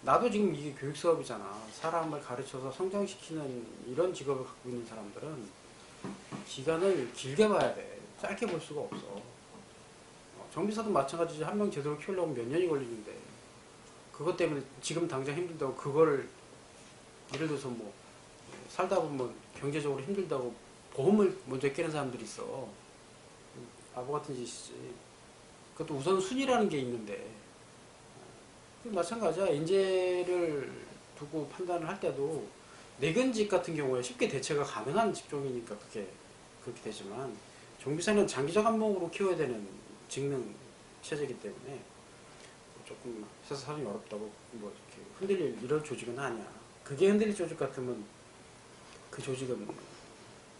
나도 지금 이게 교육 사업이잖아. 사람을 가르쳐서 성장시키는 이런 직업을 갖고 있는 사람들은 기간을 길게 봐야 돼. 짧게 볼 수가 없어. 정비사도 마찬가지지. 한 명 제대로 키우려면 몇 년이 걸리는데 그것 때문에 지금 당장 힘들다고 그거를 예를 들어서 뭐 살다 보면 경제적으로 힘들다고 보험을 먼저 깨는 사람들이 있어. 바보 같은 짓이지. 그것도 우선순위라는 게 있는데 마찬가지야. 인재를 두고 판단을 할 때도 내근직 같은 경우에 쉽게 대체가 가능한 직종이니까 그렇게 되지만 정비사는 장기적 한목으로 키워야 되는 직능 체제이기 때문에 조금 회사 사정이 어렵다고 뭐 이렇게 흔들릴 이런 조직은 아니야. 그게 흔들릴 조직 같으면 그 조직은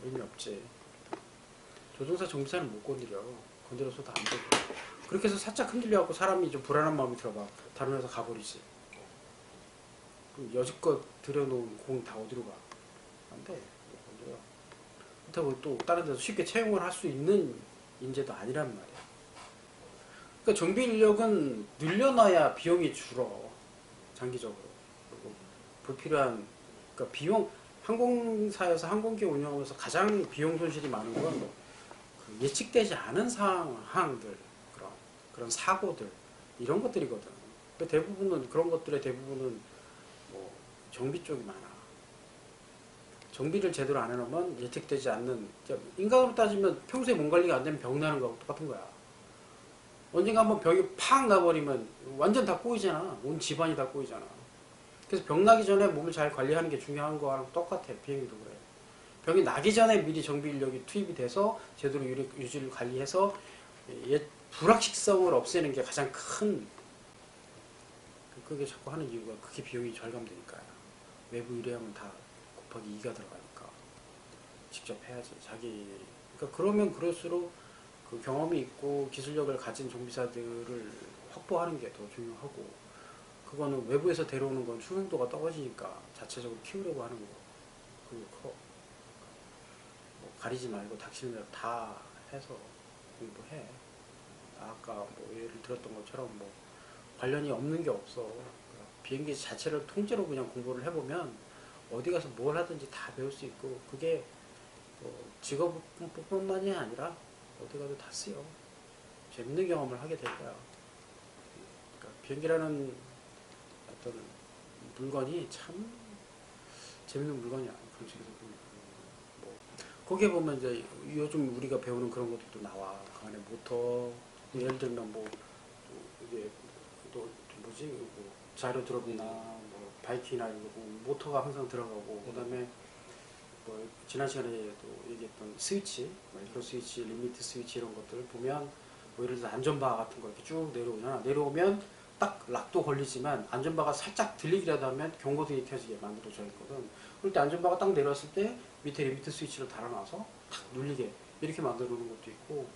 의미 없지. 조종사 정비사는 못 건드려서도 안 되고. 그렇게 해서 살짝 흔들려갖고 사람이 좀 불안한 마음이 들어봐. 다른 회사 가버리지. 그럼 여지껏 들여놓은 공 다 어디로 가? 안 돼. 못 건드려. 그렇다고 또 다른 데서 쉽게 채용을 할 수 있는 인재도 아니란 말이야. 그러니까 정비 인력은 늘려놔야 비용이 줄어. 장기적으로. 그리고 불필요한, 그러니까 비용, 항공사에서 항공기 운영하면서 가장 비용 손실이 많은 건 그 예측되지 않은 상황들, 그런 사고들, 이런 것들이거든. 대부분은, 그런 것들의 대부분은 뭐 정비 쪽이 많아. 정비를 제대로 안 해놓으면 예측되지 않는, 인간으로 따지면 평소에 몸 관리가 안 되면 병 나는 거하고 똑같은 거야. 언젠가 한번 병이 팍 나버리면 완전 다 꼬이잖아. 온 집안이 다 꼬이잖아. 그래서 병 나기 전에 몸을 잘 관리하는 게 중요한 거랑 똑같아. 비행기도 그래. 병이 나기 전에 미리 정비 인력이 투입이 돼서 제대로 유지를 관리해서 불확실성을 없애는 게 가장 큰, 그게 자꾸 하는 이유가 그게 비용이 절감되니까요. 외부 의뢰하면 다 곱하기 2가 들어가니까 직접 해야지. 그러니까 그러면 그럴수록 그 경험이 있고 기술력을 가진 정비사들을 확보하는 게 더 중요하고, 그거는 외부에서 데려오는 건 충성도가 떨어지니까 자체적으로 키우려고 하는 거. 그게 커. 뭐 가리지 말고 닥치는 대로 다 해서 공부해. 아까 뭐 예를 들었던 것처럼 뭐 관련이 없는 게 없어. 그러니까 비행기 자체를 통째로 그냥 공부를 해보면 어디 가서 뭘 하든지 다 배울 수 있고, 그게 뭐 직업뿐만이 아니라 어디 가도 다 쓰여. 재밌는 경험을 하게 될 거야. 그러니까 비행기라는 어떤 물건이 참 재밌는 물건이야. 그런 식으로 보면. 뭐 거기에 보면 이제 요즘 우리가 배우는 그런 것들도 나와. 그 안에 모터, 예를 들면 뭐 이게 또 뭐지, 뭐 자료 드롭이나 뭐 바이킹이나 이런 거 보면 모터가 항상 들어가고, 그다음에 뭐 지난 시간에 또 얘기했던 스위치, 마이크로 스위치, 리미트 스위치 이런 것들을 보면 뭐 예를 들어서 안전바 같은 거 이렇게 쭉 내려오잖아. 내려오면 딱 락도 걸리지만 안전바가 살짝 들리기라도 하면 경고등이 켜지게 만들어져 있거든. 그럴 때 안전바가 딱 내려왔을 때 밑에 리미트 스위치를 달아놔서 탁 눌리게 이렇게 만들어 놓은 것도 있고,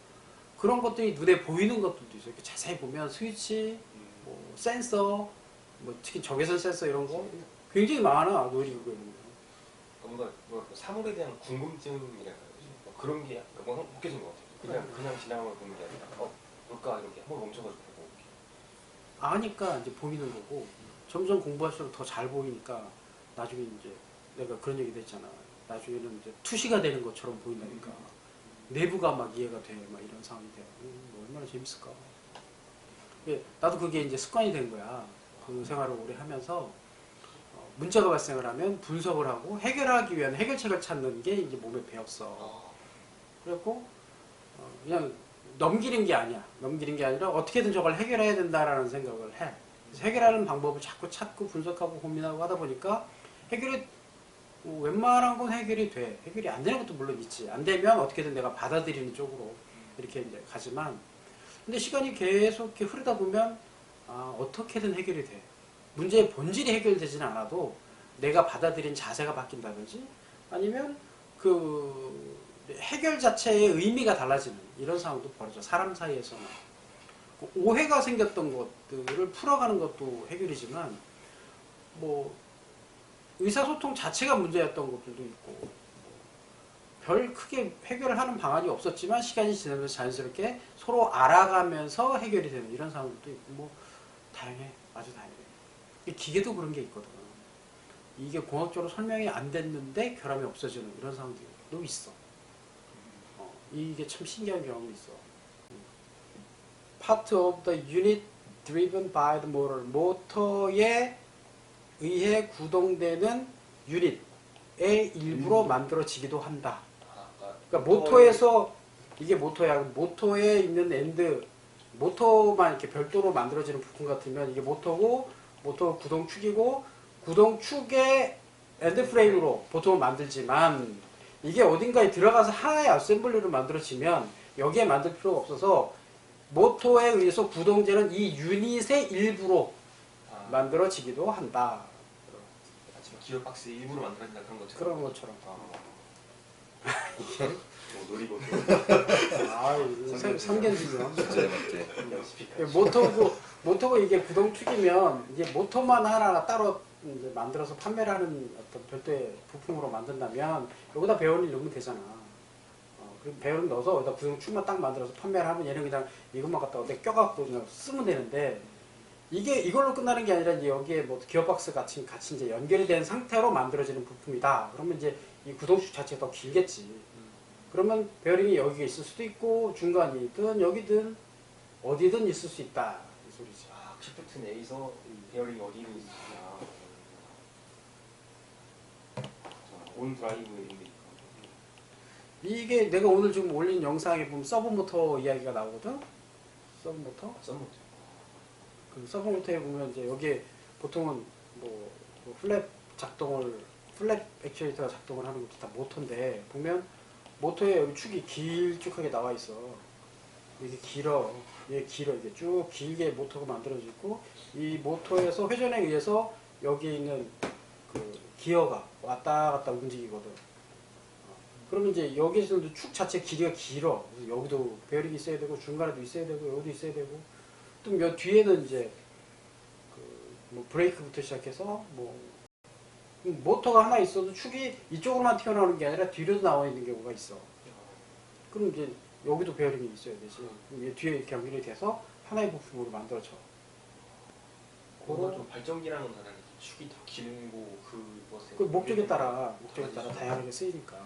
그런 것들이 눈에 보이는 것들도 있어요. 이렇게 자세히 보면 스위치, 뭐 센서, 뭐 특히 적외선 센서 이런 거 굉장히 많아. 놀이기구에 보면. 뭔가 사물에 대한 궁금증이랄까요. 뭐 그런 게 뭔가 느껴진 것 같아요. 그냥 지나가고 보는 게 아니라 뭘까 이렇게 한번 멈춰가지고 보고. 아니까 이제 보이는 거고, 점점 공부할수록 더 잘 보이니까 나중에 이제 내가 그런 얘기도 했잖아. 나중에는 이제 투시가 되는 것처럼 보인다니까. 내부가 막 이해가 돼. 막 이런 상황이 돼. 뭐 얼마나 재밌을까. 나도 그게 이제 습관이 된 거야. 그 생활을 오래 하면서 문제가 발생을 하면 분석을 하고 해결하기 위한 해결책을 찾는 게 이제 몸에 배었어. 그래갖고 그냥 넘기는 게 아니야. 넘기는 게 아니라 어떻게든 저걸 해결해야 된다라는 생각을 해. 그래서 해결하는 방법을 자꾸 찾고 분석하고 고민하고 하다 보니까 해결이 웬만한 건 해결이 돼. 해결이 안 되는 것도 물론 있지. 안 되면 어떻게든 내가 받아들이는 쪽으로 이렇게 이제 가지만, 근데 시간이 계속 이렇게 흐르다 보면 어떻게든 해결이 돼. 문제의 본질이 해결되지는 않아도 내가 받아들인 자세가 바뀐다든지 아니면 그 해결 자체의 의미가 달라지는 이런 상황도 벌어져. 사람 사이에서는 오해가 생겼던 것들을 풀어가는 것도 해결이지만, 뭐 의사소통 자체가 문제였던 것들도 있고, 별 크게 해결을 하는 방안이 없었지만 시간이 지나면서 자연스럽게 서로 알아가면서 해결이 되는 이런 상황도 있고, 뭐 다양해. 아주 다양해. 기계도 그런 게 있거든. 이게 공학적으로 설명이 안 됐는데 결함이 없어지는 이런 상황도 있어. 이게 참 신기한 경험이 있어. Part of the unit driven by the motor. 모터에 의해 구동되는 유닛의 일부로 만들어지기도 한다. 그러니까 모터에서 이게 모터야. 모터에 있는 엔드 모터만 이렇게 별도로 만들어지는 부품 같으면 이게 모터고 모터 구동축이고 구동축의 엔드 프레임으로 보통은 만들지만 이게 어딘가에 들어가서 하나의 어셈블리로 만들어지면 여기에 만들 필요가 없어서 모터에 의해서 구동되는 이 유닛의 일부로 만들어지기도 한다. 지금 기어박스 일부러 만들어진다 그런 것처럼. 그런 것처럼. 놀이보드. 삼견지면. 맞지. 모터고 이게 구동축이면 이게 모터만 하나 따로 이제 만들어서 판매를 하는 어떤 별도의 부품으로 만든다면 여기다 배열을 넣으면 되잖아. 그럼 배열을 넣어서 여기다 구동축만 딱 만들어서 판매를 하면 얘는 그냥 이것만 갖다가 어디 껴갖고 그냥 쓰면 되는데 이게 이걸로 끝나는 게 아니라 이제 여기에 뭐 기어박스 같이 이제 연결이 된 상태로 만들어지는 부품이다. 그러면 이제 이 구동축 자체가 더 길겠지. 그러면 베어링이 여기에 있을 수도 있고 중간이든 여기든 어디든 있을 수 있다 이 소리지. 시프트 내에서 베어링이 어디로 있느냐. 온 드라이브 이런 게 있고. 이게 내가 오늘 지금 올린 영상에 보면 서브 모터 이야기가 나오거든. 서브 모터. 썸모트. 그 서브 모터에 보면 이제 여기에 보통은 뭐 플랩 액추에이터가 작동을 하는 것도 다 모터인데 보면 모터에 여기 축이 길쭉하게 나와 있어. 이게 길어. 이게 쭉 길게 모터가 만들어져 있고 이 모터에서 회전에 의해서 여기에 있는 그 기어가 왔다 갔다 움직이거든. 그러면 이제 여기서도 축 자체 길이가 길어. 그래서 여기도 베어링이 있어야 되고 중간에도 있어야 되고 여기도 있어야 되고 또 몇 뒤에는 이제 뭐 브레이크부터 시작해서 뭐 모터가 하나 있어도 축이 이쪽으로만 튀어나오는 게 아니라 뒤로도 나와 있는 경우가 있어. 그럼 이제 여기도 베어링이 있어야 되지. 그럼 뒤에 이렇게 연결이 돼서 하나의 부품으로 만들어져. 그거 좀 발전기랑은 다르게 축이 더 길고 그것에 그 목적에 따라 다양하게 쓰이니까.